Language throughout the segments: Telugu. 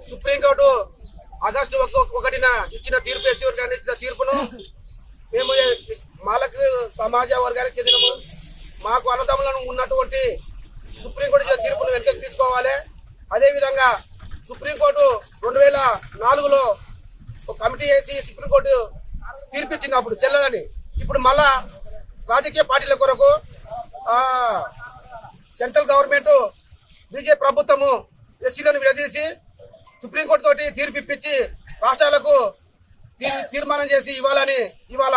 సుప్రీంకోర్టు ఆగస్టు 1న ఇచ్చిన తీర్పు ఎస్సీ వర్గానికి ఇచ్చిన తీర్పును మేము మాలకు సమాజ వర్గానికి చెందినము మాకు అన్నదమ్ములను ఉన్నటువంటి సుప్రీంకోర్టు ఇచ్చిన తీర్పును వెనక్కి తీసుకోవాలి. అదేవిధంగా సుప్రీంకోర్టు 2004లో ఒక కమిటీ వేసి సుప్రీంకోర్టు తీర్పిచ్చింది, అప్పుడు చెల్లదని. ఇప్పుడు మళ్ళా రాజకీయ పార్టీల కొరకు సెంట్రల్ గవర్నమెంట్ బీజేపీ ప్రభుత్వము ఎస్సీలను విడదీసి సుప్రీంకోర్టు తోటి తీర్పు ఇప్పించి రాష్ట్రాలకు తీర్మానం చేసి ఇవ్వాలని ఇవాళ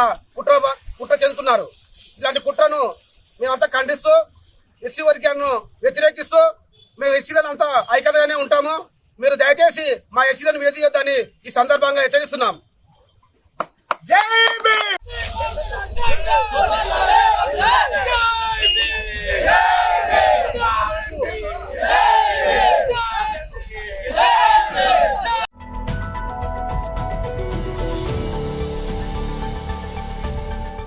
కుట్ర చెందుతున్నారు. ఇలాంటి కుట్రను మేమంతా ఖండిస్తూ ఎస్సీ వర్గాలను వ్యతిరేకిస్తూ మేము ఎస్సీలను అంతా ఐక్యతగానే ఉంటాము. మీరు దయచేసి మా ఎస్సీలను విడదీయొద్దని ఈ సందర్భంగా హెచ్చరిస్తున్నాం. జై భీమ్.